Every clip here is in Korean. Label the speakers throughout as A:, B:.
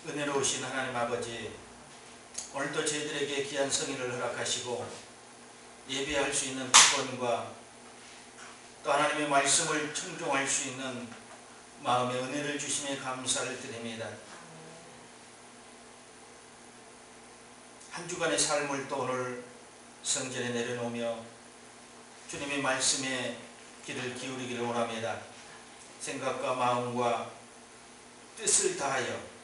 A: 은혜로우신 하나님 아버지, 오늘도 저희들에게 귀한 성의를 허락하시고 예배할 수 있는 특권과 또 하나님의 말씀을 청종할 수 있는 마음의 은혜를 주심에 감사를 드립니다. 한 주간의 삶을 또 오늘 성전에 내려놓으며 주님의 말씀에 귀를 기울이기를 원합니다. 생각과 마음과 뜻을 다하여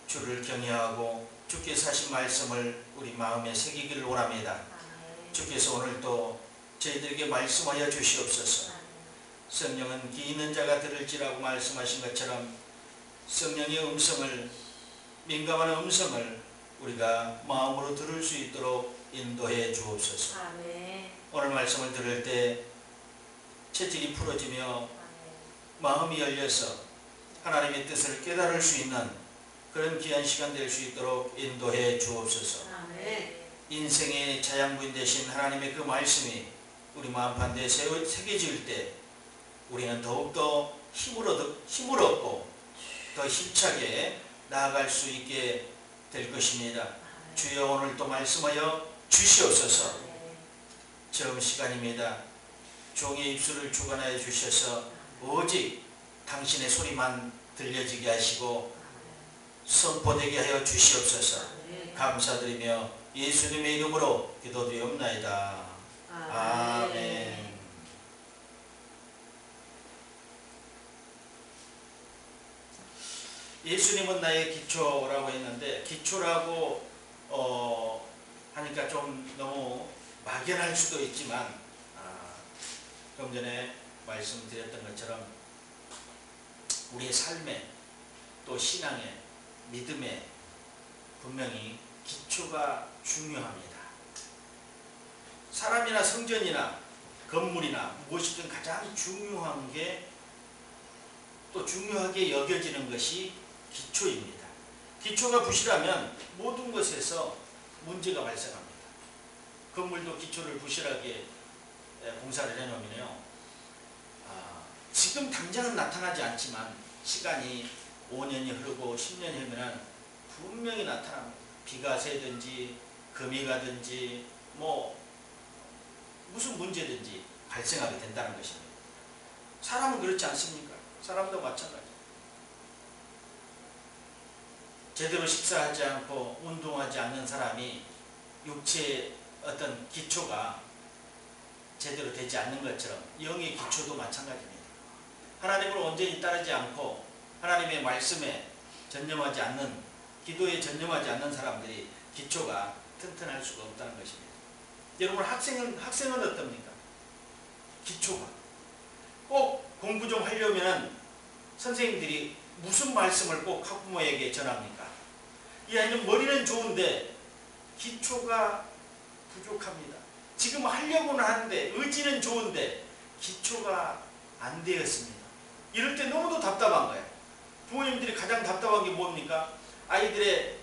A: 주를 경외하고 주께서 하신 말씀을 우리 마음에 새기기를 원합니다. 주께서 오늘도 저희들에게 말씀하여 주시옵소서. 성령은 귀 있는 자가 들을지라고 말씀하신 것처럼 성령의 음성을, 민감한 음성을 우리가 마음으로 들을 수 있도록 인도해 주옵소서. 오늘 말씀을 들을 때 체질이 풀어지며 마음이 열려서 하나님의 뜻을 깨달을 수 있는 그런 귀한 시간 될 수 있도록 인도해 주옵소서. 인생의 자양분 되신 하나님의 그 말씀이 우리 마음판대에 새겨질 때 우리는 더욱더 힘을 얻고 더 힘차게 나아갈 수 있게 될 것입니다. 주여 오늘 또 말씀하여 주시옵소서. 처음 시간입니다. 종의 입술을 주관하여 주셔서 오직 당신의 소리만 들려지게 하시고 선포되게 하여 주시옵소서. 감사드리며 예수님의 이름으로 기도드리옵나이다. 아멘. 예수님은 나의 기초라고 했는데, 기초라고 하니까 좀 너무 막연할 수도 있지만 좀 전에 말씀드렸던 것처럼 우리의 삶에 또 신앙에 믿음에 분명히 기초가 중요합니다. 사람이나 성전이나 건물이나 무엇이든 가장 중요한 게 또 중요하게 여겨지는 것이 기초입니다. 기초가 부실하면 모든 것에서 문제가 발생합니다. 건물도 기초를 부실하게 공사를 해놓으면요, 지금 당장은 나타나지 않지만 시간이 5년이 흐르고 10년이 흐르면 분명히 나타납니다. 비가 새든지 금이 가든지 무슨 문제든지 발생하게 된다는 것입니다. 사람은 그렇지 않습니까? 사람도 마찬가지. 제대로 식사하지 않고 운동하지 않는 사람이 육체의 어떤 기초가 제대로 되지 않는 것처럼 영의 기초도 마찬가지입니다. 하나님을 온전히 따르지 않고 하나님의 말씀에 전념하지 않는, 기도에 전념하지 않는 사람들이 기초가 튼튼할 수가 없다는 것입니다. 여러분, 학생은 어떻습니까? 기초가 꼭 공부 좀 하려면 선생님들이 무슨 말씀을 꼭 학부모에게 전합니까? 이 아이는 머리는 좋은데 기초가 부족합니다. 지금 하려고는 하는데 의지는 좋은데 기초가 안 되었습니다. 이럴 때 너무도 답답한 거예요. 부모님들이 가장 답답한 게 뭡니까? 아이들의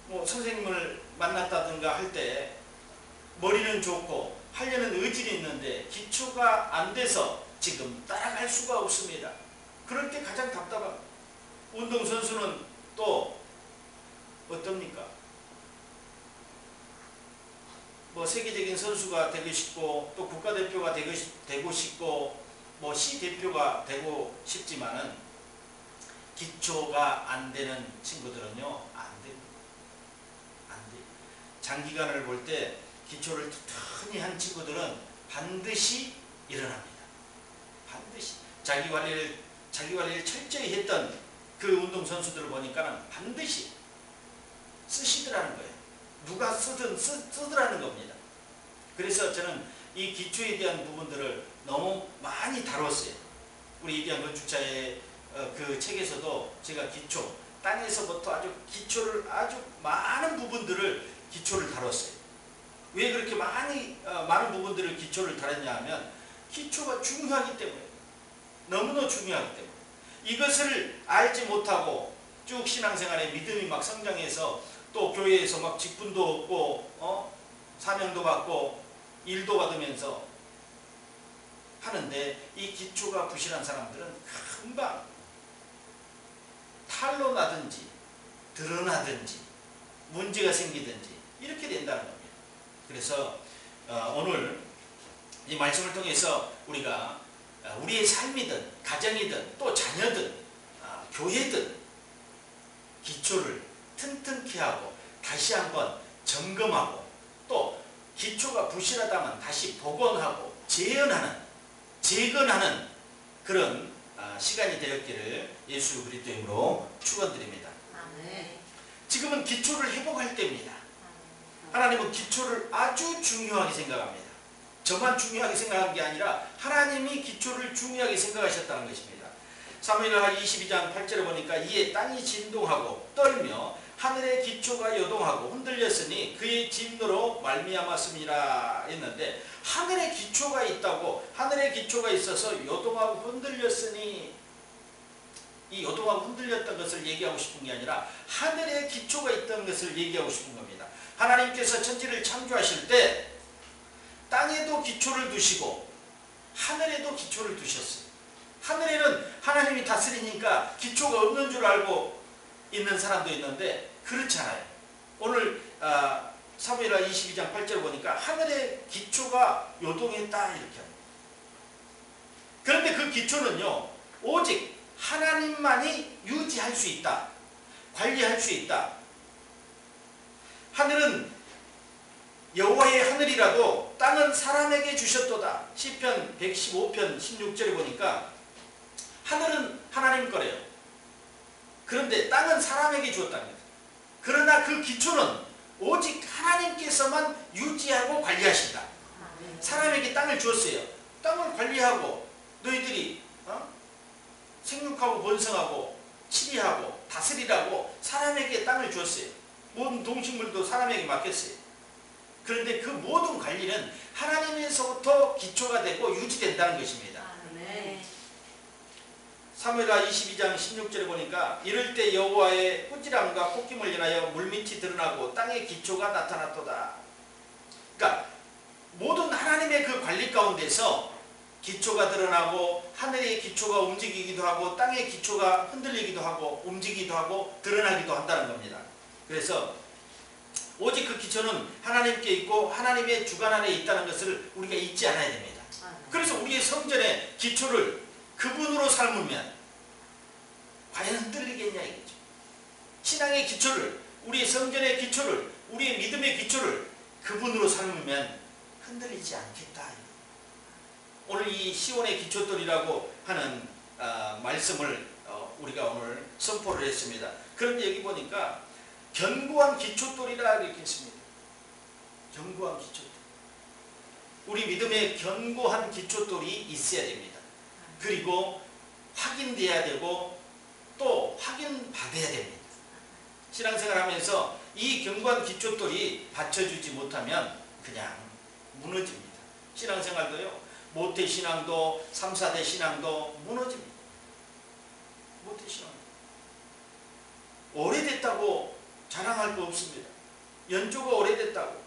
A: 선생님을 만났다든가 할 때 머리는 좋고 하려는 의지는 있는데 기초가 안 돼서 지금 따라갈 수가 없습니다. 그럴 때 가장 답답합니다. 운동선수는 또 어떻습니까? 세계적인 선수가 되고 싶고 또 국가대표가 되고 싶고 시 대표가 되고 싶지만은 기초가 안 되는 친구들은요, 안 됩니다. 안 돼요. 장기간을 볼 때 기초를 튼튼히 한 친구들은 반드시 일어납니다. 반드시 자기 관리를 철저히 했던 그 운동선수들을 보니까는 반드시 쓰시더라는 거예요. 누가 쓰든 쓰더라는 겁니다. 그래서 저는 이 기초에 대한 부분들을 너무 많이 다뤘어요. 우리 이대한 건축자의 그 책에서도 제가 기초, 땅에서부터 아주 많은 부분들을 기초를 다뤘어요. 왜 그렇게 많은 부분들을 기초를 다뤘냐 하면 기초가 중요하기 때문에, 너무나 중요하기 때문에. 이것을 알지 못하고 쭉 신앙생활에 믿음이 막 성장해서 또 교회에서 막 직분도 얻고 사명도 받고 일도 받으면서 하는데 이 기초가 부실한 사람들은 금방 탈로 나든지 드러나든지 문제가 생기든지 이렇게 된다는 겁니다. 그래서 오늘 이 말씀을 통해서 우리가 우리의 삶이든 가정이든 또 자녀든 교회든 기초를 튼튼케 하고 다시 한번 점검하고 또 기초가 부실하다면 다시 복원하고 재건하는 그런 시간이 되었기를 예수 그리스도의 이름으로 축원드립니다. 지금은 기초를 회복할 때입니다. 하나님은 기초를 아주 중요하게 생각합니다. 저만 중요하게 생각한 게 아니라 하나님이 기초를 중요하게 생각하셨다는 것입니다. 사무엘하 22장 8절에 보니까 이에 땅이 진동하고 떨며 하늘의 기초가 요동하고 흔들렸으니 그의 진노로 말미암았음이라 했는데 하늘의 기초가 있다고 하늘의 기초가 있어서 요동하고 흔들렸으니 이 요동하고 흔들렸던 것을 얘기하고 싶은 게 아니라 하늘의 기초가 있던 것을 얘기하고 싶은 겁니다. 하나님께서 천지를 창조하실 때 땅에도 기초를 두시고 하늘에도 기초를 두셨어요. 하늘에는 하나님이 다스리니까 기초가 없는 줄 알고 있는 사람도 있는데 그렇지 않아요. 오늘 사무엘하 22장 8절 보니까 하늘의 기초가 요동했다 이렇게 합니다. 그런데 그 기초는요 오직 하나님만이 유지할 수 있다. 관리할 수 있다. 하늘은 여호와의 하늘이라도 땅은 사람에게 주셨도다. 시편 115편 16절에 보니까 하늘은 하나님 거래요. 그런데 땅은 사람에게 주었다는 거죠. 그러나 그 기초는 오직 하나님께서만 유지하고 관리하신다. 사람에게 땅을 주었어요. 땅을 관리하고 너희들이 생육하고 번성하고 치리하고 다스리라고 사람에게 땅을 주었어요. 모든 동식물도 사람에게 맡겼어요. 그런데 그 모든 관리는 하나님에서부터 기초가 되고 유지된다는 것입니다. 사무엘하 22장 16절에 보니까 이럴 때 여호와의 꾸지람과 콧김을 인하여 물밑이 드러나고 땅의 기초가 나타났도다. 그러니까 모든 하나님의 그 관리 가운데서 기초가 드러나고 하늘의 기초가 움직이기도 하고 땅의 기초가 흔들리기도 하고 움직이기도 하고 드러나기도 한다는 겁니다. 그래서 오직 그 기초는 하나님께 있고 하나님의 주관 안에 있다는 것을 우리가 잊지 않아야 됩니다. 그래서 우리의 성전의 기초를 그분으로 삶으면 과연 흔들리겠냐 이거죠. 신앙의 기초를, 우리의 성전의 기초를, 우리의 믿음의 기초를 그분으로 삶으면 흔들리지 않겠다. 오늘 이 시온의 기초돌이라고 하는 말씀을 우리가 오늘 선포를 했습니다. 그런데 여기 보니까 견고한 기초돌이라 이렇게 했습니다. 견고한 기초돌. 우리 믿음에 견고한 기초돌이 있어야 됩니다. 그리고 확인돼야 되고 또 확인받아야 됩니다. 신앙생활 하면서 이 견고한 기초돌이 받쳐주지 못하면 그냥 무너집니다. 신앙생활도요. 모태신앙도 3, 4대 신앙도 무너집니다. 모태신앙. 오래됐다고 자랑할 거 없습니다. 연조가 오래됐다고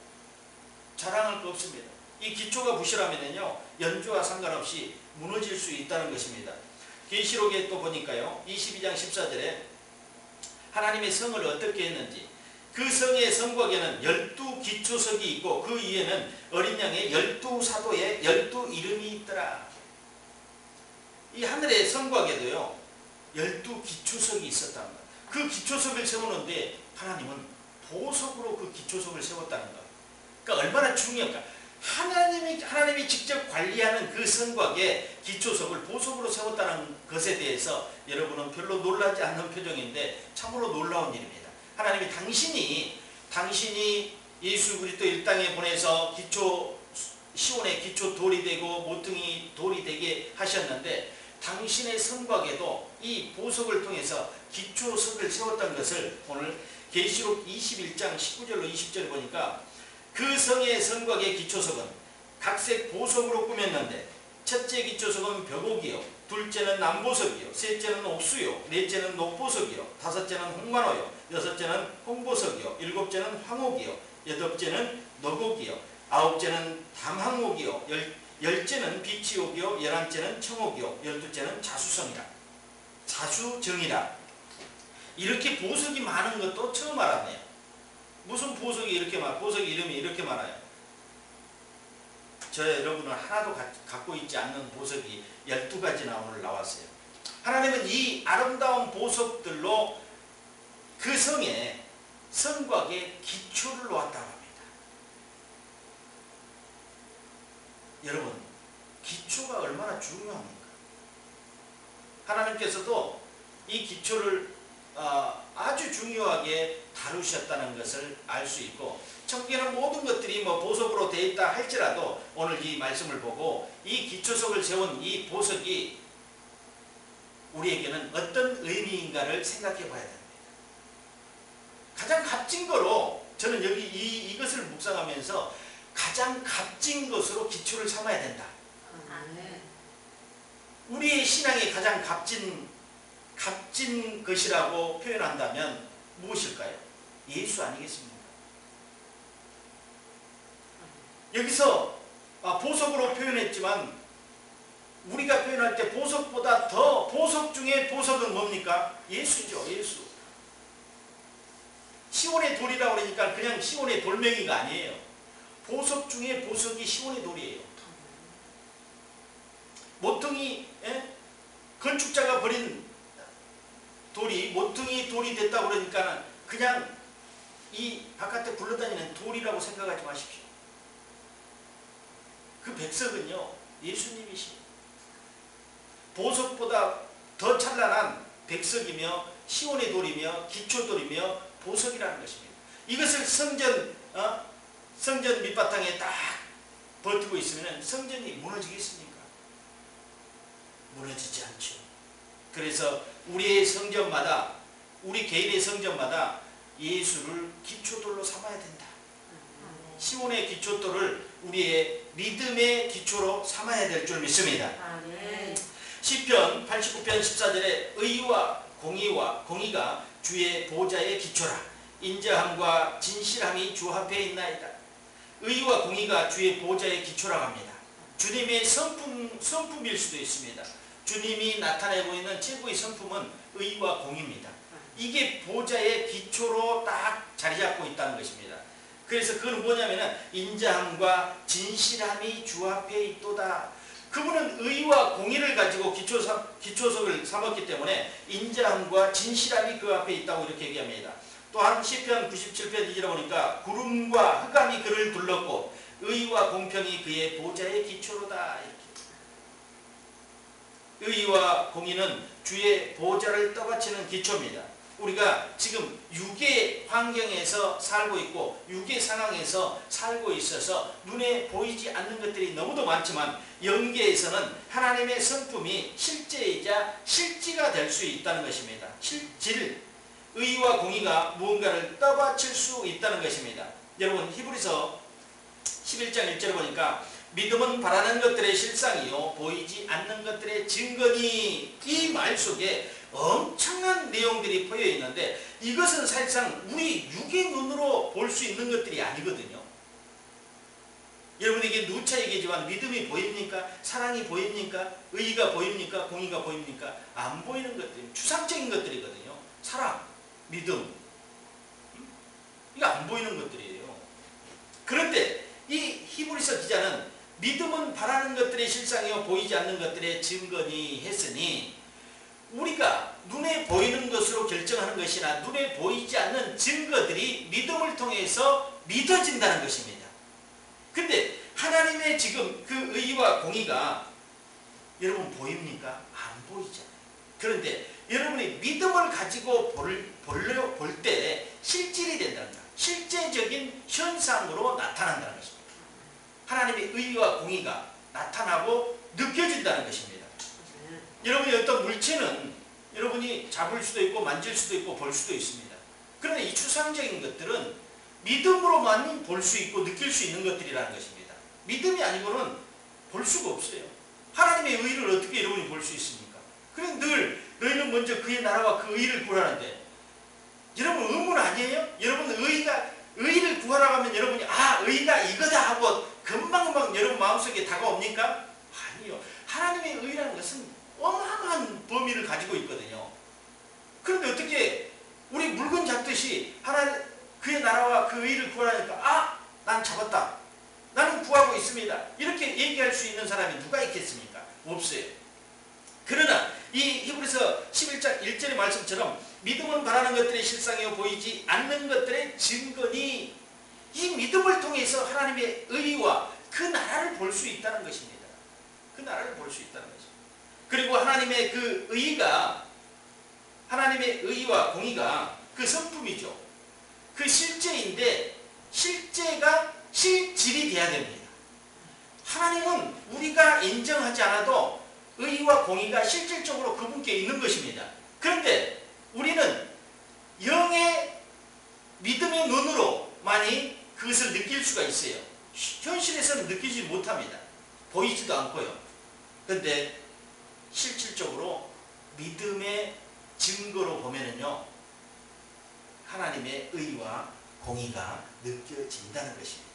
A: 자랑할 거 없습니다. 이 기초가 부실하면요 연조와 상관없이 무너질 수 있다는 것입니다. 계시록에 또 보니까요 22장 14절에 하나님의 성을 어떻게 했는지 그 성의 성곽에는 12기초석이 있고 그 위에는 어린 양의 12사도의 12이름이 있더라. 이 하늘의 성곽에도요 12기초석이 있었다는 거예요. 그 기초석을 세우는데 하나님은 보석으로 그 기초석을 세웠다는 거예요. 그러니까 얼마나 중요할까. 하나님이 직접 관리하는 그 성곽에 기초석을 보석으로 세웠다는 것에 대해서 여러분은 별로 놀라지 않는 표정인데 참으로 놀라운 일입니다. 하나님이 당신이 예수 그리스도 이 땅에 보내서 시온의 기초 돌이 되고 모퉁이 돌이 되게 하셨는데 당신의 성곽에도 이 보석을 통해서 기초석을 세웠던 것을 오늘 계시록 21장 19절로 20절을 보니까 그 성의 성곽의 기초석은 각색 보석으로 꾸몄는데 첫째 기초석은 벽옥이요, 둘째는 남보석이요, 셋째는 옥수요, 넷째는 녹보석이요, 다섯째는 홍만호요, 여섯째는 홍보석이요, 일곱째는 황옥이요, 여덟째는 너곡이요, 아홉째는 담항옥이요, 열째는 비치옥이요, 11째는 청옥이요, 12째는 자수정이라. 이렇게 보석이 많은 것도 처음 알았네요. 무슨 보석이 이렇게 보석의 이름이 이렇게 많아요. 저 여러분은 하나도 갖고 있지 않는 보석이 12가지나 오늘 나왔어요. 하나님은 이 아름다운 보석들로 그 성에 성곽에 기초를 놓았다고 합니다. 여러분, 기초가 얼마나 중요합니까? 하나님께서도 이 기초를 아주 중요하게 다루셨다는 것을 알 수 있고, 천국에는 모든 것들이 보석으로 되어 있다 할지라도 오늘 이 말씀을 보고 이 기초석을 세운 이 보석이 우리에게는 어떤 의미인가를 생각해 봐야 됩니다. 가장 값진 거로 저는 여기 이것을 묵상하면서 가장 값진 것으로 기초를 삼아야 된다. 우리의 신앙이 가장 값진 것이라고 표현한다면 무엇일까요? 예수 아니겠습니까? 여기서 보석으로 표현했지만 우리가 표현할 때 보석보다 더 보석 중에 보석은 뭡니까? 예수죠. 예수. 시온의 돌이라고 그러니까 그냥 시온의 돌멩이가 아니에요. 보석 중에 보석이 시온의 돌이에요. 모퉁이 건축자가 버린 돌이 모퉁이 돌이 됐다고 그러니까 그냥 이 바깥에 굴러다니는 돌이라고 생각하지 마십시오. 그 백석은요, 예수님이십니다. 보석보다 더 찬란한 백석이며 시온의 돌이며 기초돌이며 보석이라는 것입니다. 이것을 성전 밑바탕에 딱 버티고 있으면 성전이 무너지겠습니까? 무너지지 않죠. 그래서 우리의 성전마다, 우리 개인의 성전마다 예수를 기초돌로 삼아야 된다. 시온의 기초돌을 우리의 믿음의 기초로 삼아야 될 줄 믿습니다. 시편 89편 14절에 의와 공의가 주의 보좌의 기초라. 인자함과 진실함이 주 앞에 있나이다. 의와 공의가 주의 보좌의 기초라고 합니다. 주님의 성품일 수도 있습니다. 주님이 나타내고 있는 최고의 성품은 의와 공의입니다. 이게 보좌의 기초로 딱 자리 잡고 있다는 것입니다. 그래서 그건 뭐냐면은 인자함과 진실함이 주 앞에 있도다. 그분은 의와 공의를 가지고 기초석을 삼았기 때문에 인자함과 진실함이 그 앞에 있다고 이렇게 얘기합니다. 또한 시편 97편 2절에 보니까 구름과 흑암이 그를 둘렀고 의와 공평이 그의 보좌의 기초로다. 이렇게. 의와 공의는 주의 보좌를 떠받치는 기초입니다. 우리가 지금 육의 환경에서 살고 있고 육의 상황에서 살고 있어서 눈에 보이지 않는 것들이 너무도 많지만 영계에서는 하나님의 성품이 실제이자 실지가 될 수 있다는 것입니다. 실질, 의와 공의가 무언가를 떠받칠 수 있다는 것입니다. 여러분, 히브리서 11장 1절을 보니까 믿음은 바라는 것들의 실상이요 보이지 않는 것들의 증거니, 이 말 속에 엄청난 내용들이 포여 있는데 이것은 사실상 우리 육의 눈으로 볼 수 있는 것들이 아니거든요. 여러분에게 누차 얘기지만 믿음이 보입니까? 사랑이 보입니까? 의가 보입니까? 공의가 보입니까? 안 보이는 것들이 추상적인 것들이거든요. 사랑, 믿음, 이거 안 보이는 것들이에요. 그런데 이 히브리서 기자는 믿음은 바라는 것들의 실상이요 보이지 않는 것들의 증거니 했으니 우리가 눈에 보이는 것으로 결정하는 것이나 눈에 보이지 않는 증거들이 믿음을 통해서 믿어진다는 것입니다. 근데 하나님의 지금 그 의와 공의가 여러분 보입니까? 안 보이잖아요. 그런데 여러분이 믿음을 가지고 볼 때 실질이 된다는 것, 실제적인 현상으로 나타난다는 것입니다. 하나님의 의와 공의가 나타나고 느껴진다는 것입니다. 여러분이 어떤 물체는 여러분이 잡을 수도 있고 만질 수도 있고 볼 수도 있습니다. 그런데 이 추상적인 것들은 믿음으로만 볼 수 있고 느낄 수 있는 것들이라는 것입니다. 믿음이 아니고는 볼 수가 없어요. 하나님의 의를 어떻게 여러분이 볼 수 있습니까? 그래 늘 너희는 먼저 그의 나라와 그 의를 구하는데 여러분 의문 아니에요? 여러분 의를 구하라고 하면 여러분이 의가 이거다 하고 금방금방 여러분 마음속에 다가옵니까? 아니요. 하나님의 의라는 것은 어마어마한 범위를 가지고 있거든요. 그런데 어떻게 그 의를 구하니까 난 잡았다. 나는 구하고 있습니다. 이렇게 얘기할 수 있는 사람이 누가 있겠습니까? 없어요. 그러나 이 히브리서 11장 1절의 말씀처럼 믿음은 바라는 것들의 실상이요 보이지 않는 것들의 증거니 이 믿음을 통해서 하나님의 의와 그 나라를 볼 수 있다는 것입니다. 그 나라를 볼 수 있다는 것입니다. 그리고 하나님의 그 의가 하나님의 의와 공의가 그 성품이죠. 그 실제인데 실제가 실질이 돼야 됩니다. 하나님은 우리가 인정하지 않아도 의와 공의가 실질적으로 그분께 있는 것입니다. 그런데 우리는 영의 믿음의 눈으로만이 그것을 느낄 수가 있어요. 현실에서는 느끼지 못합니다. 보이지도 않고요. 그런데 실질적으로 믿음의 증거로 보면은요, 하나님의 의와 공의가 느껴진다는 것입니다.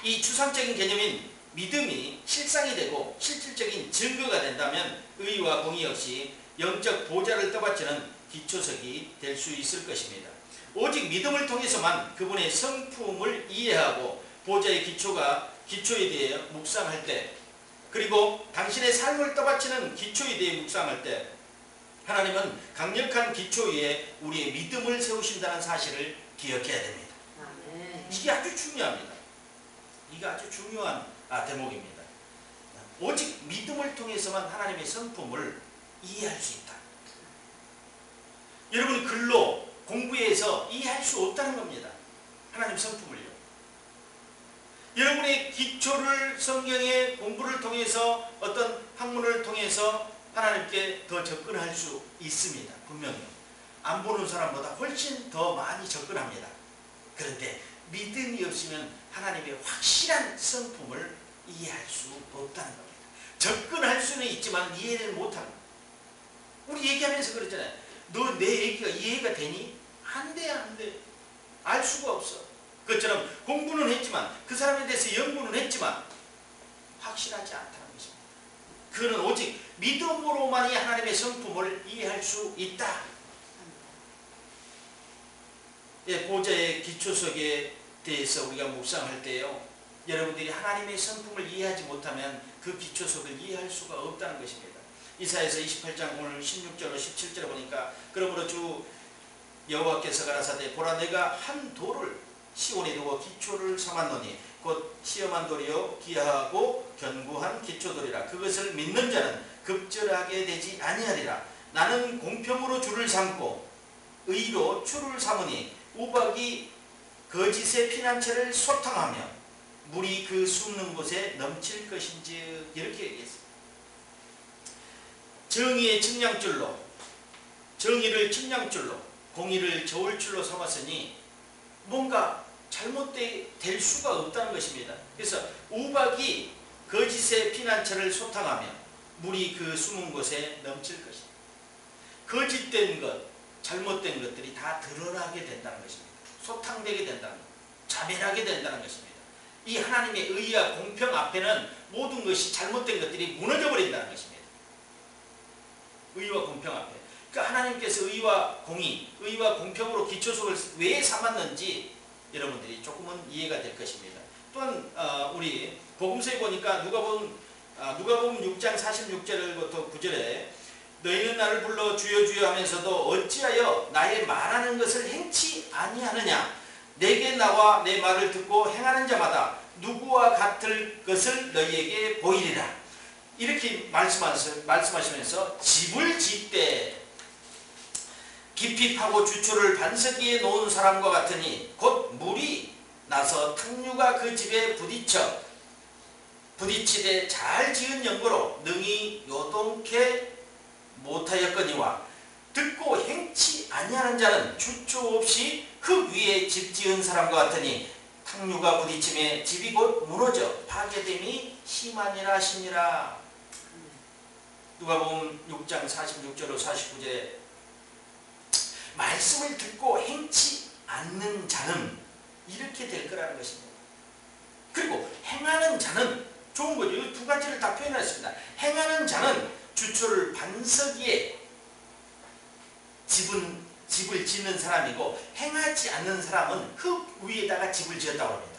A: 이 추상적인 개념인 믿음이 실상이 되고 실질적인 증거가 된다면 의와 공의 역시 영적 보좌를 떠받치는 기초석이 될 수 있을 것입니다. 오직 믿음을 통해서만 그분의 성품을 이해하고 보좌의 기초에 대해 묵상할 때, 그리고 당신의 삶을 떠받치는 기초에 대해 묵상할 때 하나님은 강력한 기초 위에 우리의 믿음을 세우신다는 사실을 기억해야 됩니다. 이게 아주 중요합니다. 이게 아주 중요한 대목입니다. 오직 믿음을 통해서만 하나님의 성품을 이해할 수 있다. 여러분 글로 공부해서 이해할 수 없다는 겁니다. 하나님 성품을요. 여러분의 기초를 성경의 공부를 통해서 어떤 학문을 통해서 하나님께 더 접근할 수 있습니다. 분명히요. 안 보는 사람보다 훨씬 더 많이 접근합니다. 그런데 믿음이 없으면 하나님의 확실한 성품을 이해할 수 없다는 겁니다. 접근할 수는 있지만 이해를 못합니다. 우리 얘기하면서 그랬잖아요. 너 내 얘기가 이해가 되니? 안 돼, 안 돼. 알 수가 없어. 그것처럼 공부는 했지만 그 사람에 대해서 연구는 했지만 확실하지 않다는 것입니다. 그는 오직 믿음으로만이 하나님의 성품을 이해할 수 있다. 예, 보좌의 기초석에 대해서 우리가 묵상할 때요, 여러분들이 하나님의 성품을 이해하지 못하면 그 기초석을 이해할 수가 없다는 것입니다. 이사야서 28장 오늘 16절로 17절에 보니까 그러므로 주 여호와께서 가라사대 보라 내가 한 돌을 시온에 두고 기초를 삼았노니 곧 시험한 돌이요 기하고 견고한 기초돌이라. 그것을 믿는 자는 급절하게 되지 아니하리라. 나는 공평으로 줄을 삼고 의로 추를 삼으니 우박이 거짓의 피난처를 소탕하며 물이 그 숨는 곳에 넘칠 것인지. 이렇게 얘기했습니다. 정의의 측량줄로, 정의를 측량줄로, 공의를 저울줄로 삼았으니 뭔가 잘못될 수가 없다는 것입니다. 그래서 우박이 거짓의 피난처를 소탕하며 물이 그 숨은 곳에 넘칠 것입니다. 거짓된 것, 잘못된 것들이 다 드러나게 된다는 것입니다. 소탕되게 된다는 것, 자멸하게 된다는 것입니다. 이 하나님의 의와 공평 앞에는 모든 것이 잘못된 것들이 무너져 버린다는 것입니다. 의와 공평 앞에. 그러니까 하나님께서 의와 공의, 의와 공평으로 기초석을 왜 삼았는지 여러분들이 조금은 이해가 될 것입니다. 또한 우리 복음서에 보니까 누가복음 6장 46절부터 9절에 너희는 나를 불러 주여 주여 하면서도 어찌하여 나의 말하는 것을 행치 아니하느냐. 내게 나와 내 말을 듣고 행하는 자마다 누구와 같을 것을 너희에게 보이리라. 이렇게 말씀하시면서 집을 짓되 깊이 파고 주초를 반석 위에 놓은 사람과 같으니 곧 물이 나서 탕류가 그 집에 부딪히되 잘 지은 연고로 능히 요동케 못하였거니와 듣고 행치 아니하는 자는 주초 없이 흙 위에 집 지은 사람과 같으니 탕류가 부딪힘에 집이 곧 무너져 파괴됨이 심하니라 하시니라. 누가복음 6장 46절로 49절에 말씀을 듣고 행치 않는 자는 이렇게 될 거라는 것입니다. 그리고 행하는 자는 좋은 거죠. 이 두 가지를 다 표현했습니다. 행하는 자는 주초를 반석 위에 집을 짓는 사람이고 행하지 않는 사람은 흙 위에다가 집을 지었다고 합니다.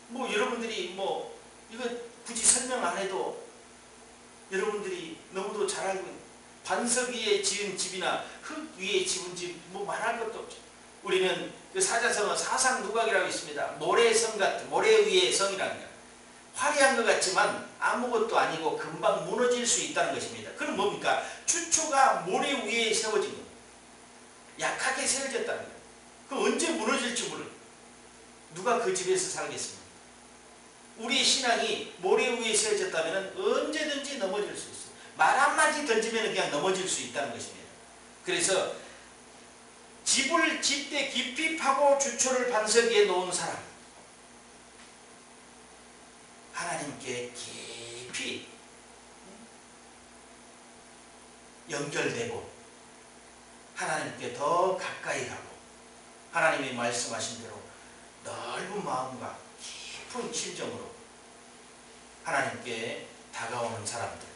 A: 뭐 여러분들이 뭐 이거 굳이 설명 안 해도 여러분들이 너무도 잘 알고 있는 반석 위에 지은 집이나 흙 위에 지은 집 뭐 말할 것도 없죠. 우리는 그 사자성어 사상누각이라고 있습니다. 모래성 같은 모래 위의 성이라는 거예요. 화려한 것 같지만 아무것도 아니고 금방 무너질 수 있다는 것입니다. 그럼 뭡니까? 주초가 모래 위에 세워진 겁니다. 약하게 세워졌다는 거예요. 그럼 언제 무너질지 모르는 누가 그 집에서 살겠습니까? 우리의 신앙이 모래 위에 세워졌다면 언제든지 넘어질 수 있어요. 말 한마디 던지면 그냥 넘어질 수 있다는 것입니다. 그래서 집을 짓되 깊이 파고 주초를 반석 위에 놓은 사람, 하나님께 깊이 연결되고 하나님께 더 가까이 가고 하나님이 말씀하신 대로 넓은 마음과 깊은 심정으로 하나님께 다가오는 사람들,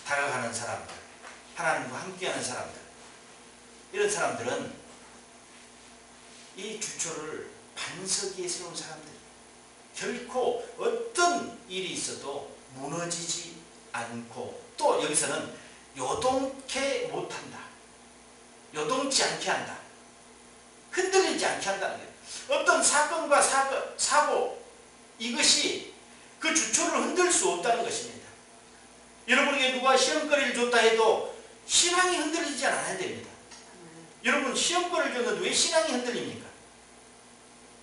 A: 다가가는 사람들, 하나님과 함께하는 사람들, 이런 사람들은 이 주초를 반석 위에 세운 사람들, 결코 어떤 일이 있어도 무너지지 않고, 또 여기서는 요동케 못한다, 요동치 않게 한다, 흔들리지 않게 한다는 거예요. 어떤 사건과 사고, 이것이 그 주초를 흔들 수 없다는 것입니다. 여러분에게 누가 시험거리를 줬다 해도 신앙이 흔들리지 않아야 됩니다. 여러분 시험거리를 줬는데 왜 신앙이 흔들립니까?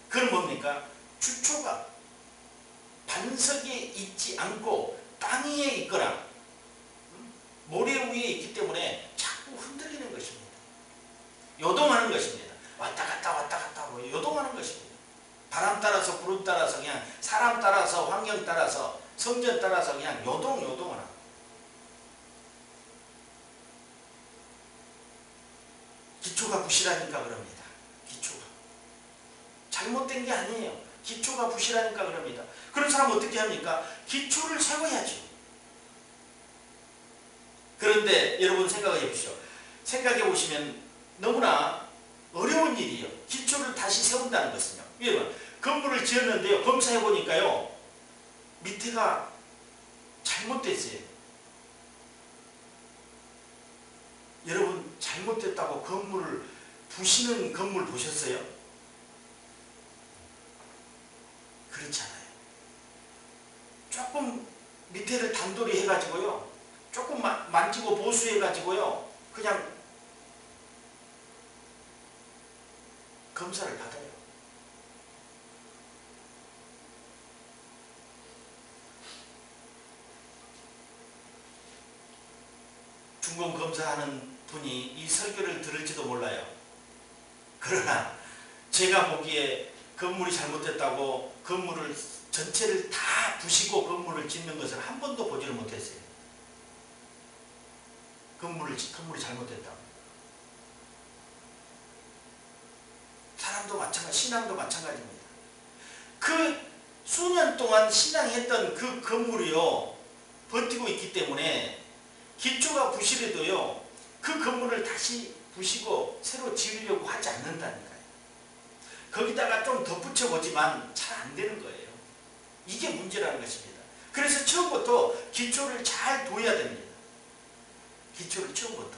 A: 그건 뭡니까? 주초가 반석에 있지 않고 땅 위에 있거나 모래 위에 있기 때문에 자꾸 흔들리는 것입니다. 요동하는 것입니다. 왔다 갔다 하고 요동하는 것입니다. 바람 따라서 구름 따라서 그냥 사람 따라서 환경 따라서 성전 따라서 그냥 요동하는. 기초가 부실하니까 그럽니다. 기초가 잘못된 게 아니에요. 기초가 부실하니까 그럽니다. 그런 사람은 어떻게 합니까? 기초를 세워야죠. 그런데 여러분 생각해 보십시오. 생각해 보시면 너무나 어려운 일이에요. 기초를 다시 세운다는 것은요. 여러분 건물을 지었는데요, 검사해 보니까요 밑에가 잘못됐어요. 여러분 잘못됐다고 건물을 부시는 건물 보셨어요? 그렇지 않아요. 조금 밑에를 단돌이 해가지고요, 조금 만지고 보수해가지고요, 그냥 검사를 받아요. 중공 검사하는 분이 이 설교를 들을지도 몰라요. 그러나 제가 보기에 건물이 잘못됐다고 건물을 전체를 다 부시고 건물을 짓는 것을 한 번도 보지를 못했어요. 건물이 잘못됐다고. 사람도 마찬가지, 신앙도 마찬가지입니다. 그 수년 동안 신앙했던 그 건물이요 버티고 있기 때문에 기초가 부실해도요 그 건물을 다시 부시고 새로 지으려고 하지 않는다니까요. 거기다가 좀 덧붙여 보지만 잘 안 되는 거예요. 이게 문제라는 것입니다. 그래서 처음부터 기초를 잘 둬야 됩니다. 기초를 처음부터.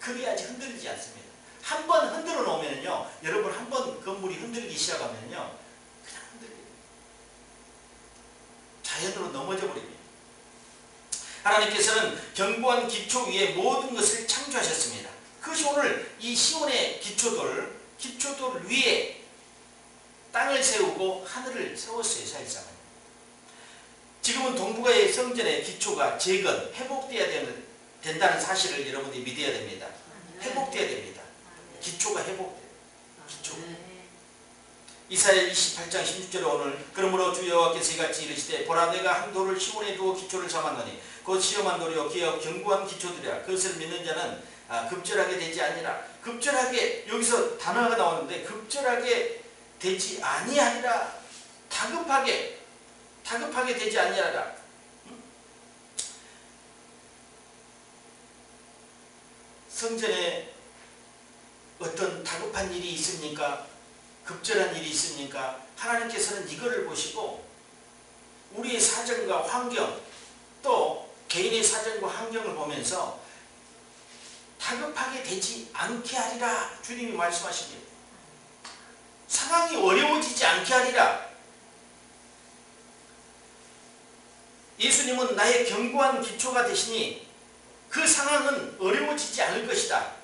A: 그래야지 흔들리지 않습니다. 한 번 흔들어 놓으면요, 여러분 한 번 건물이 흔들리기 시작하면요 그냥 흔들려요. 자연으로 넘어져 버립니다. 하나님께서는 견고한 기초 위에 모든 것을 창조하셨습니다. 그것이 오늘 이 시온의 기초돌 위에 땅을 세우고 하늘을 세웠어요. 사실상은. 지금은 동북아의 성전의 기초가 회복되어야 된다는 사실을 여러분들이 믿어야 됩니다. 회복되어야 됩니다. 기초가 회복돼요. 기초. 이사야 28장 16절에 오늘 그러므로 주 여호와께서 이같이 이르시되 보라 내가 한 돌을 시온에 두어 기초를 삼았노니 곧 시험한 돌이요 기어 견고한 기초들이라 그것을 믿는 자는 급절하게 되지 아니라. 급절하게, 여기서 단어가 나오는데 급절하게 되지 아니하리라. 다급하게 되지 아니하리라. 성전에 어떤 다급한 일이 있습니까? 급절한 일이 있습니까? 하나님께서는 이거를 보시고 우리의 사정과 환경, 또 개인의 사정과 환경을 보면서 다급하게 되지 않게 하리라 주님이 말씀하십니다. 상황이 어려워지지 않게 하리라. 예수님은 나의 견고한 기초가 되시니 그 상황은 어려워지지 않을 것이다.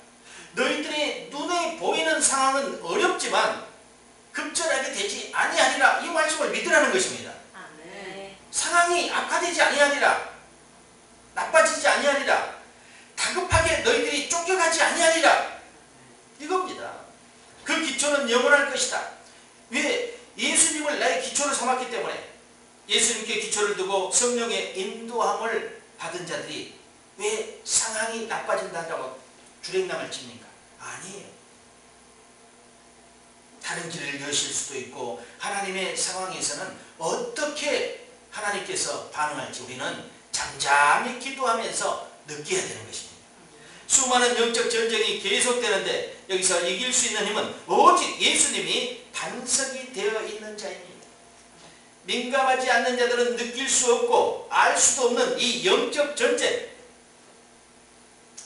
A: 너희들의 눈에 보이는 상황은 어렵지만 급절하게 되지 아니하리라. 이 말씀을 믿으라는 것입니다. 상황이 악화되지 아니하리라. 나빠지지 아니하리라. 다급하게 너희들이 쫓겨가지 아니하리라. 이겁니다. 그 기초는 영원할 것이다. 왜? 예수님을 나의 기초로 삼았기 때문에. 예수님께 기초를 두고 성령의 인도함을 받은 자들이 왜 상황이 나빠진다고 주랭랑을 칩니까? 아니에요. 다른 길을 여실 수도 있고 하나님의 상황에서는 어떻게 하나님께서 반응할지 우리는 잠잠히 기도하면서 느껴야 되는 것입니다. 수많은 영적 전쟁이 계속되는데 여기서 이길 수 있는 힘은 오직 예수님이 반석이 되어 있는 자입니다. 민감하지 않는 자들은 느낄 수 없고 알 수도 없는 이 영적 전쟁,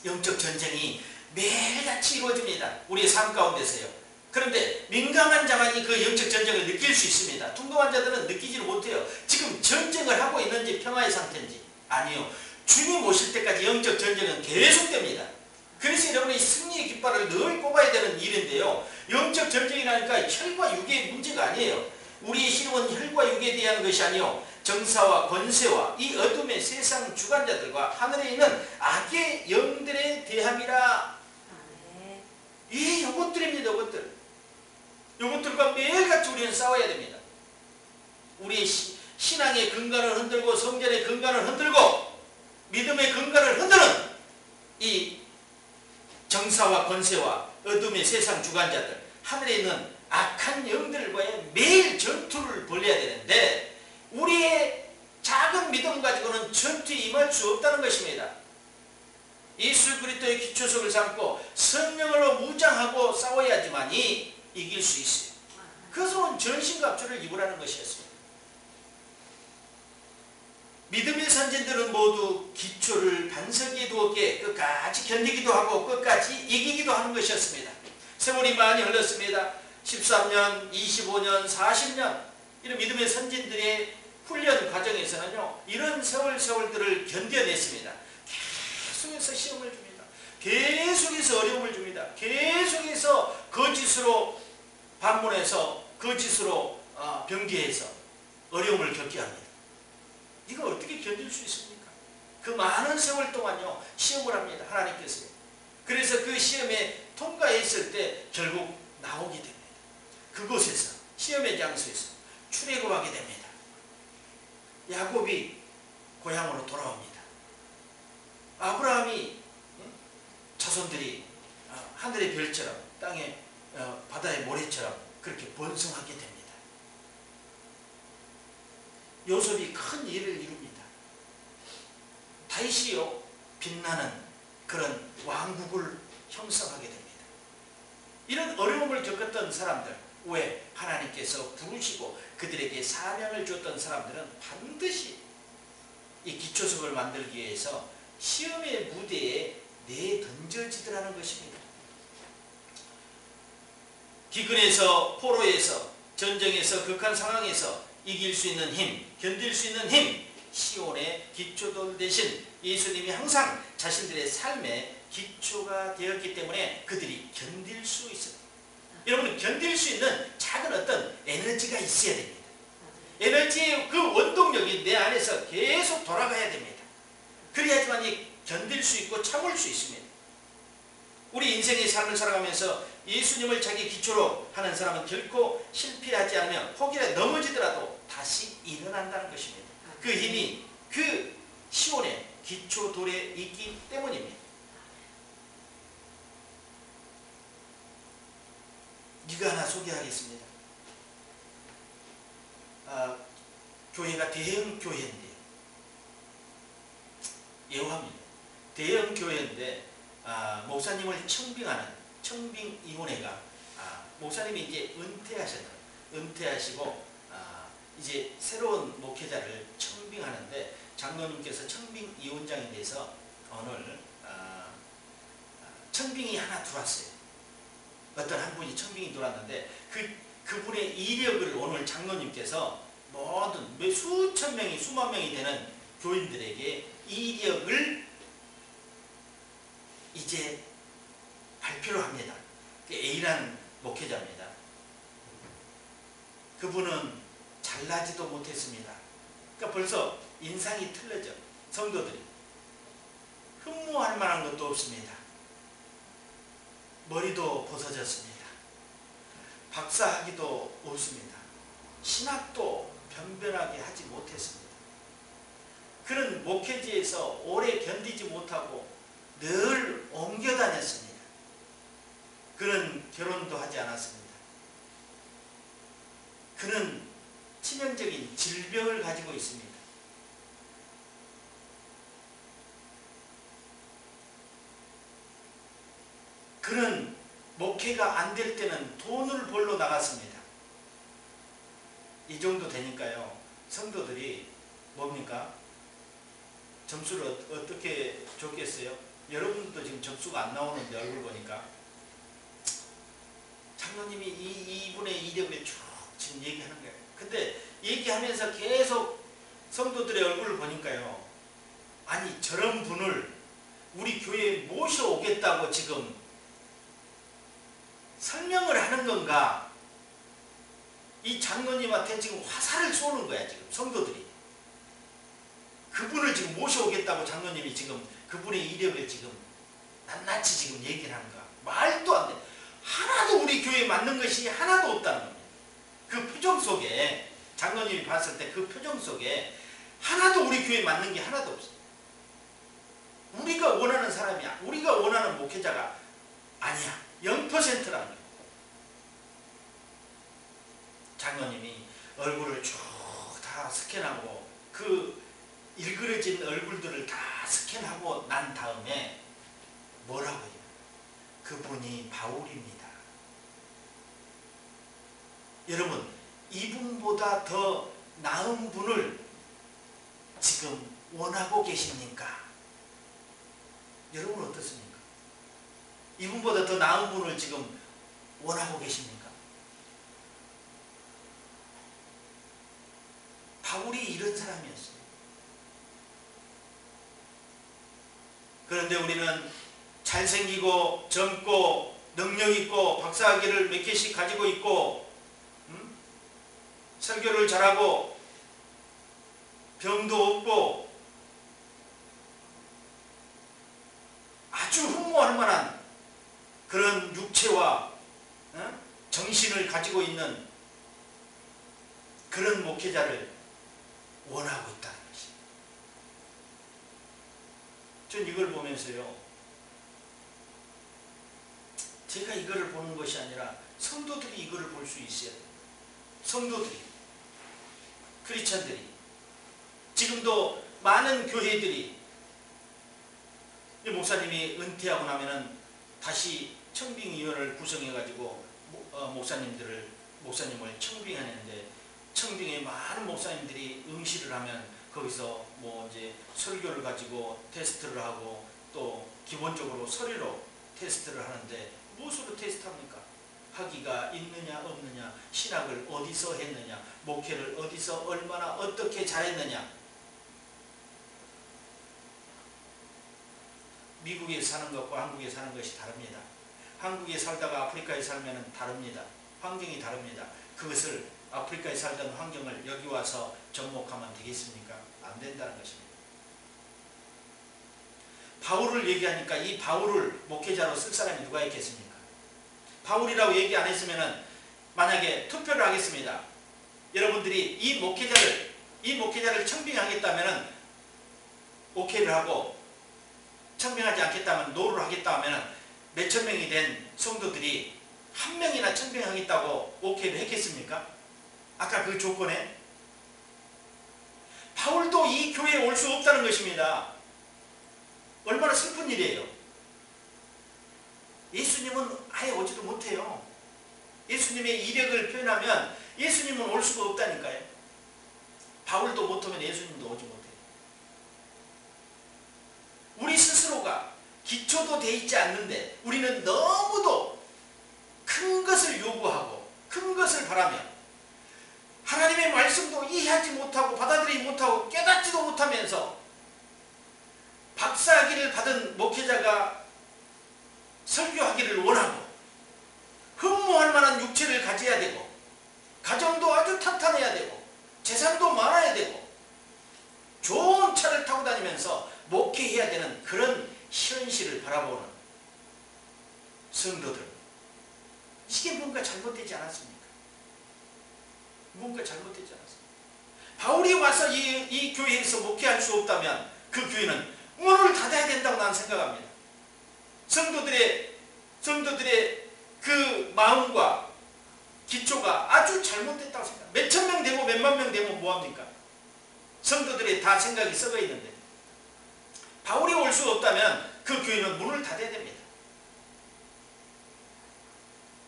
A: 영적 전쟁이 매일같이 이루어집니다. 우리의 삶 가운데서요. 그런데 민감한 자만이 그 영적 전쟁을 느낄 수 있습니다. 둔감한 자들은 느끼지를 못해요. 지금 전쟁을 하고 있는지 평화의 상태인지. 아니요. 주님 오실 때까지 영적 전쟁은 계속됩니다. 그래서 여러분이 승리의 깃발을 늘 뽑아야 되는 일인데요. 영적 전쟁이라니까 혈과 육의 문제가 아니에요. 우리의 힘은 혈과 육에 대한 것이 아니요 정사와 권세와 이 어둠의 세상 주관자들과 하늘에 있는 악의 영들에 대함이라. 이 요것들입니다. 요것들과 매일같이 우리는 싸워야 됩니다. 우리의 신앙의 근간을 흔들고 성전의 근간을 흔들고 믿음의 근간을 흔드는 이 정사와 권세와 어둠의 세상 주관자들, 하늘에 있는 악한 영들과의 매일 전투를 벌여야 되는데 우리의 작은 믿음 가지고는 전투에 임할 수 없다는 것입니다. 예수 그리스도의 기초석을 삼고 성령으로 무장하고 싸워야지만이 이길 수 있어요. 그것은 전신갑주를 입으라는 것이었습니다. 믿음의 선진들은 모두 기초를 반석에 두었기에 끝까지 견디기도 하고 끝까지 이기기도 하는 것이었습니다. 세월이 많이 흘렀습니다. 13년, 25년, 40년 이런 믿음의 선진들의 훈련 과정에서는요. 이런 세월들을 견뎌냈습니다. 계속해서 시험을 줍니다. 계속해서 어려움을 줍니다. 계속해서 거짓으로 반문해서 거짓으로 변기해서 어려움을 겪게 합니다. 이거 어떻게 견딜 수 있습니까? 그 많은 세월 동안요 시험을 합니다. 하나님께서요. 그래서 그 시험에 통과했을 때 결국 나오게 됩니다. 그곳에서 시험의 장소에서 출애굽하게 됩니다. 야곱이 고향으로 돌아옵니다. 아브라함이 자손들이 하늘의 별처럼 땅에 바다의 모래처럼 그렇게 번성하게 됩니다. 요셉이 큰 일을 이룹니다. 다윗이요 빛나는 그런 왕국을 형성하게 됩니다. 이런 어려움을 겪었던 사람들, 왜 하나님께서 부르시고 그들에게 사명을 줬던 사람들은 반드시 이 기초석을 만들기 위해서 시험의 무대에 내던져지더라는 것입니다. 기근에서 포로에서 전쟁에서 극한 상황에서 이길 수 있는 힘, 견딜 수 있는 힘, 시온의 기초돌 대신 예수님이 항상 자신들의 삶의 기초가 되었기 때문에 그들이 견딜 수 있습니다. 여러분 견딜 수 있는 작은 어떤 에너지가 있어야 됩니다. 에너지의 그 원동력이 내 안에서 계속 돌아가야 됩니다. 그래야지만 견딜 수 있고 참을 수 있습니다. 우리 인생의 삶을 살아가면서 예수님을 자기 기초로 하는 사람은 결코 실패하지 않으며 혹이라 넘어지더라도 다시 일어난다는 것입니다. 그 힘이 그 시온의 기초돌에 있기 때문입니다. 이거 하나 소개하겠습니다. 교회가 대형 교회인데 예우합니다. 대형 교회인데 목사님을 청빙하는 청빙위원회가 목사님이 이제 은퇴하시고 이제 새로운 목회자를 청빙하는데 장로님께서 청빙위원장에 대해서 오늘 청빙이 하나 들어왔어요. 어떤 한 분이 청빙이 들어왔는데 그분의 이력을 오늘 장로님께서 모든 수천 명이 수만 명이 되는 교인들에게 이력을 이제 발표를 합니다. A라는 목회자입니다. 그분은 잘나지도 못했습니다. 그러니까 벌써 인상이 틀려져. 성도들이 흠모할 만한 것도 없습니다. 머리도 벗어졌습니다. 박사학위도 없습니다. 신학도 변변하게 하지 못했습니다. 그런 목회지에서 오래 견디지 못하고 늘 옮겨 다녔습니다. 그는 결혼도 하지 않았습니다. 그는 치명적인 질병을 가지고 있습니다. 그는 목회가 안 될 때는 돈을 벌러 나갔습니다. 이 정도 되니까요. 성도들이 뭡니까? 점수를 어떻게 줬겠어요? 여러분도 지금 점수가 안 나오는데 얼굴 보니까 장로님이 이분의 이력을 쭉 지금 얘기하는 거예요. 근데 얘기하면서 계속 성도들의 얼굴을 보니까요. 아니 저런 분을 우리 교회에 모셔오겠다고 지금 설명을 하는 건가? 이 장로님한테 지금 화살을 쏘는 거야 지금 성도들이. 그분을 지금 모셔오겠다고 장로님이 지금 그분의 이력을 지금 낱낱이 지금 얘기를 하는 거야. 말도 안 돼. 하나도 우리 교회에 맞는 것이 하나도 없다는 겁니다. 그 표정 속에 장로님이 봤을 때 그 표정 속에 하나도 우리 교회에 맞는 게 하나도 없어. 우리가 원하는 사람이야. 우리가 원하는 목회자가 아니야. 0%라는 거야. 장로님이 얼굴을 쭉 다 스캔하고 그 일그러진 얼굴들을 다 스캔하고 난 다음에 뭐라고 해요? 그분이 바울입니다. 여러분 이분보다 더 나은 분을 지금 원하고 계십니까? 여러분 어떻습니까? 이분보다 더 나은 분을 지금 원하고 계십니까? 바울이 이런 사람이었어요. 그런데 우리는 잘생기고 젊고 능력있고 박사학위를 몇 개씩 가지고 있고 설교를 잘하고 병도 없고 아주 흠모할 만한 그런 육체와 정신을 가지고 있는 그런 목회자를 원하고 있다는 것입니다. 전 이걸 보면서요. 제가 이거를 보는 것이 아니라 성도들이 이거를 볼 수 있어야 돼요. 성도들이, 크리스찬들이, 지금도 많은 교회들이 목사님이 은퇴하고 나면은 다시 청빙위원회를 구성해가지고 목사님을 청빙하는데 청빙에 많은 목사님들이 응시를 하면 거기서 뭐 이제 설교를 가지고 테스트를 하고 또 기본적으로 서류로 테스트를 하는데 무엇으로 테스트합니까? 학위가 있느냐 없느냐, 신학을 어디서 했느냐, 목회를 어디서 얼마나 어떻게 잘했느냐. 미국에 사는 것과 한국에 사는 것이 다릅니다. 한국에 살다가 아프리카에 살면 다릅니다. 환경이 다릅니다. 그것을 아프리카에 살던 환경을 여기 와서 접목하면 되겠습니까? 안 된다는 것입니다. 바울을 얘기하니까 이 바울을 목회자로 쓸 사람이 누가 있겠습니까? 바울이라고 얘기 안 했으면 만약에 투표를 하겠습니다. 여러분들이 이 목회자를 청빙하겠다면 오케이를 하고 청빙하지 않겠다면 노를 하겠다 하면 몇천 명이 된 성도들이 한 명이나 청빙하겠다고 오케이를 했겠습니까? 아까 그 조건에 바울도 이 교회에 올 수 없다는 것입니다. 얼마나 슬픈 일이에요. 예수님은 아예 오지도 못해요. 예수님의 이력을 표현하면 예수님은 올 수가 없다니까요. 바울도 못 오면 예수님도 오지 못해요. 우리 스스로가 기초도 돼 있지 않는데 우리는 너무도 큰 것을 요구하고 큰 것을 바라며 하나님의 말씀도 이해하지 못하고 받아들이지 못하고 깨닫지도 못하면서 박사학위를 받은 목회자가 설교하기를 원하고 흠모할 만한 육체를 가져야 되고 가정도 아주 탄탄해야 되고 재산도 많아야 되고 좋은 차를 타고 다니면서 목회해야 되는 그런 현실을 바라보는 성도들, 이게 뭔가 잘못되지 않았습니까? 뭔가 잘못되지 않았습니까? 바울이 와서 이 교회에서 목회할 수 없다면 그 교회는 문을 닫아야 된다고 나는 생각합니다. 성도들의 그 마음과 기초가 아주 잘못됐다고 생각합니다. 몇천 명 되고 몇만 명 되면 뭐합니까? 성도들의 다 생각이 썩어 있는데 바울이 올 수 없다면 그 교회는 문을 닫아야 됩니다.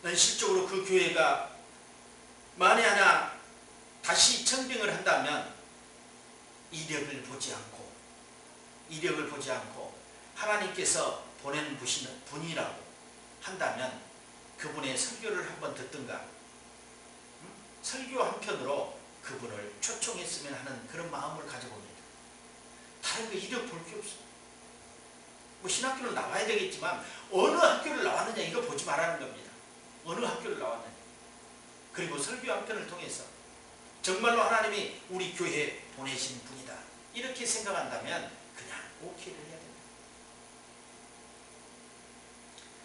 A: 난 실적으로 그 교회가 만에 하나 다시 청빙을 한다면 이력을 보지 않고 하나님께서 보낸 분이라고 한다면 그분의 설교를 한번 듣든가 설교 한편으로 그분을 초청했으면 하는 그런 마음을 가져봅니다. 다른 거 이력 볼 게 없어요. 뭐 신학교를 나와야 되겠지만 어느 학교를 나왔느냐 이거 보지 말라는 겁니다. 어느 학교를 나왔느냐. 그리고 설교 한 편을 통해서 정말로 하나님이 우리 교회에 보내신 분이다 이렇게 생각한다면 그냥 오케이를 해야 됩니다.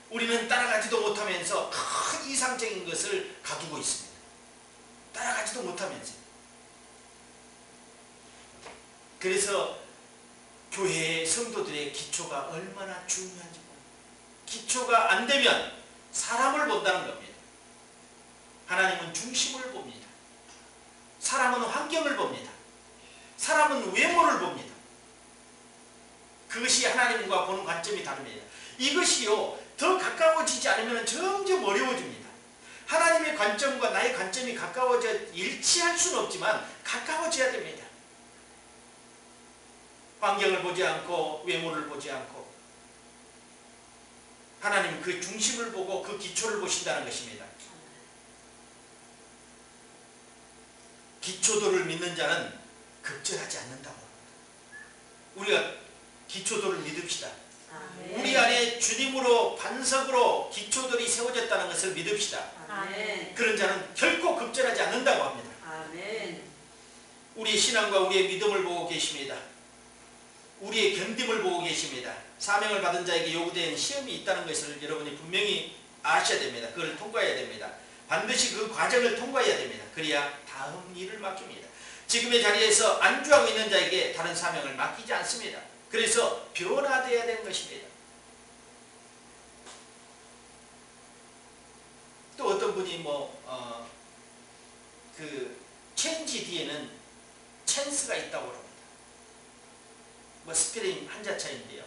A: 우리는 따라가지도 못하면서 큰 이상적인 것을 가두고 있습니다. 따라가지도 못하면서. 그래서 교회의 성도들의 기초가 얼마나 중요한지 기초가 안 되면 사람을 본다는 겁니다. 하나님은 중심을 봅니다. 사람은 환경을 봅니다. 사람은 외모를 봅니다. 그것이 하나님과 보는 관점이 다릅니다. 이것이요 더 가까워지지 않으면 점점 어려워집니다. 하나님의 관점과 나의 관점이 가까워져 일치할 수는 없지만 가까워져야 됩니다. 환경을 보지 않고 외모를 보지 않고 하나님 그 중심을 보고 그 기초를 보신다는 것입니다. 기초도를 믿는 자는 급절하지 않는다고. 우리가 기초도를 믿읍시다. 아멘. 우리 안에 주님으로 반석으로 기초들이 세워졌다는 것을 믿읍시다. 아멘. 그런 자는 결코 급절하지 않는다고 합니다. 아멘. 우리의 신앙과 우리의 믿음을 보고 계십니다. 우리의 견딤을 보고 계십니다. 사명을 받은 자에게 요구되는 시험이 있다는 것을 여러분이 분명히 아셔야 됩니다. 그걸 통과해야 됩니다. 반드시 그 과정을 통과해야 됩니다. 그래야 다음 일을 맡깁니다. 지금의 자리에서 안주하고 있는 자에게 다른 사명을 맡기지 않습니다. 그래서 변화되어야 되는 것입니다. 또 어떤 분이 체인지 뒤에는 찬스가 있다고 합니다. 스페인 한자차인데요.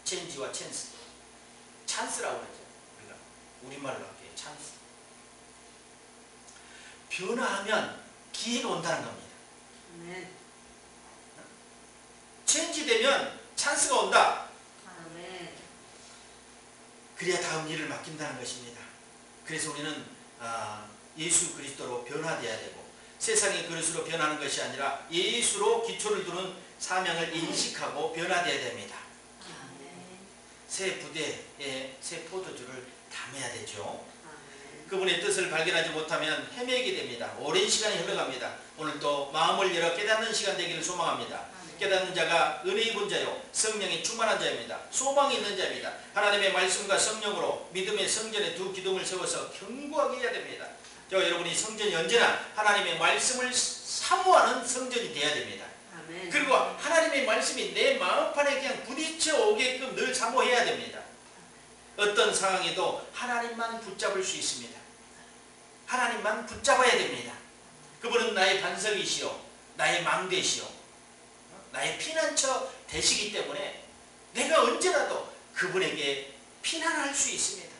A: 체인지와 찬스. 찬스라고 그러죠. 우리가 우리말로 할게요. 찬스. 변화하면 기회가 온다는 겁니다. 네. 체인지 되면 찬스가 온다. 네. 그래야 다음 일을 맡긴다는 것입니다. 그래서 우리는 예수 그리스도로 변화되어야 되고 세상의 그릇으로 변하는 것이 아니라 예수로 기초를 두는 사명을 인식하고 변화되어야 됩니다. 새 부대에 새 포도주를 담아야 되죠. 그분의 뜻을 발견하지 못하면 헤매게 됩니다. 오랜 시간이 흘러갑니다. 오늘도 마음을 열어 깨닫는 시간 되기를 소망합니다. 깨닫는 자가 은혜 입은 자요 성령이 충만한 자입니다. 소망이 있는 자입니다. 하나님의 말씀과 성령으로 믿음의 성전에 두 기둥을 세워서 견고하게 해야 됩니다. 여러분이 성전이 언제나 하나님의 말씀을 사모하는 성전이 되어야 됩니다. 아멘. 그리고 하나님의 말씀이 내 마음판에 그냥 부딪혀 오게끔 늘 사모해야 됩니다. 어떤 상황에도 하나님만 붙잡을 수 있습니다. 하나님만 붙잡아야 됩니다. 그분은 나의 반석이시오, 나의 망대시오, 나의 피난처 되시기 때문에 내가 언제라도 그분에게 피난할 수 있습니다.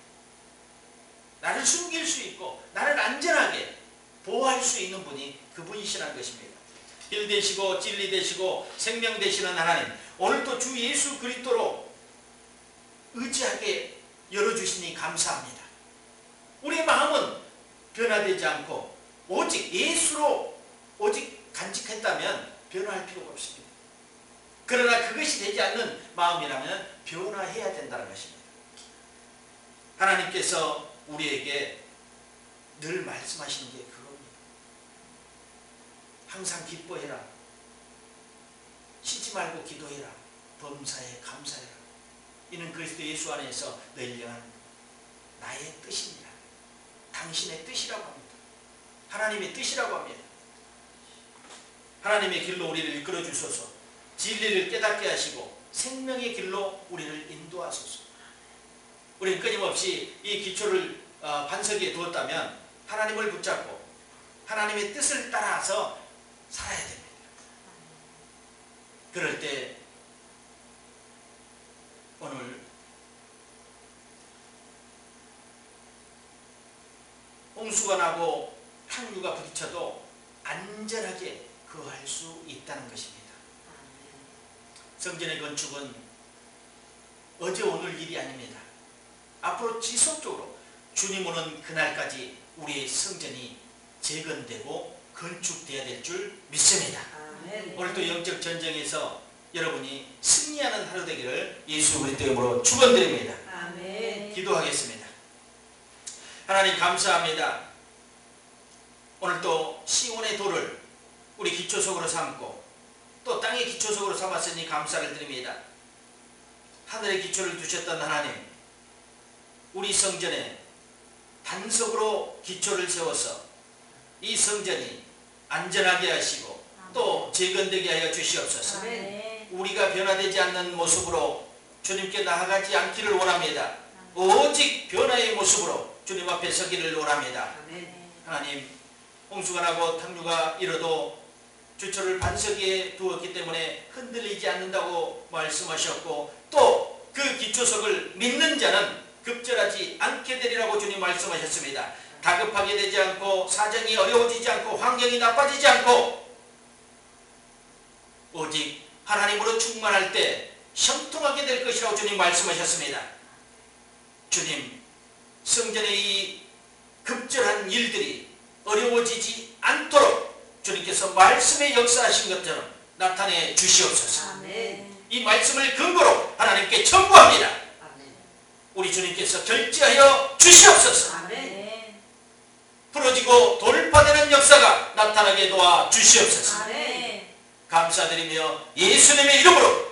A: 나를 숨길 수 있고 나를 안전하게 보호할 수 있는 분이 그분이시라는 것입니다. 길 되시고 진리 되시고 생명 되시는 하나님, 오늘도 주 예수 그리스도로 의지하게 열어주시니 감사합니다. 우리의 마음은 변화되지 않고 오직 예수로 오직 간직했다면 변화할 필요가 없습니다. 그러나 그것이 되지 않는 마음이라면 변화해야 된다는 것입니다. 하나님께서 우리에게 늘 말씀하시는 게 그겁니다. 항상 기뻐해라. 쉬지 말고 기도해라. 범사에 감사해라. 이는 그리스도 예수 안에서 너희를 향한 나의 뜻입니다. 당신의 뜻이라고 합니다. 하나님의 뜻이라고 합니다. 하나님의 길로 우리를 이끌어 주소서. 진리를 깨닫게 하시고 생명의 길로 우리를 인도하소서. 우리는 끊임없이 이 기초를 반석 위에 두었다면 하나님을 붙잡고 하나님의 뜻을 따라서 살아야 됩니다. 그럴 때 오늘 홍수가 나고 탕류가 부딪혀도 안전하게 거할 수 있다는 것입니다. 성전의 건축은 어제 오늘 일이 아닙니다. 앞으로 지속적으로 주님 오는 그날까지 우리의 성전이 재건되고 건축되어야 될 줄 믿습니다. 오늘도 영적 전쟁에서 여러분이 승리하는 하루 되기를 예수 그리스도의 이름으로 축원드립니다. 기도하겠습니다. 하나님 감사합니다. 오늘도 시온의 돌을 우리 기초석으로 삼고 또 땅의 기초석으로 삼았으니 감사를 드립니다. 하늘의 기초를 두셨던 하나님, 우리 성전에 반석으로 기초를 세워서 이 성전이 안전하게 하시고 또 재건되게 하여 주시옵소서. 우리가 변화되지 않는 모습으로 주님께 나아가지 않기를 원합니다. 오직 변화의 모습으로 주님 앞에 서기를 원합니다. 하나님, 홍수가 나고 탕류가 일어도 주초를 반석 위에 두었기 때문에 흔들리지 않는다고 말씀하셨고 또 그 기초석을 믿는 자는 급절하지 않게 되리라고 주님 말씀하셨습니다. 다급하게 되지 않고 사정이 어려워지지 않고 환경이 나빠지지 않고 오직 하나님으로 충만할 때 형통하게 될 것이라고 주님 말씀하셨습니다. 주님, 성전의 이 급절한 일들이 어려워지지 않도록 주님께서 말씀의 역사하신 것처럼 나타내 주시옵소서. 이 말씀을 근거로 하나님께 청구합니다. 우리 주님께서 결제하여 주시옵소서. 풀어지고 돌파되는 역사가 나타나게 도와 주시옵소서. 감사드리며 예수님의 이름으로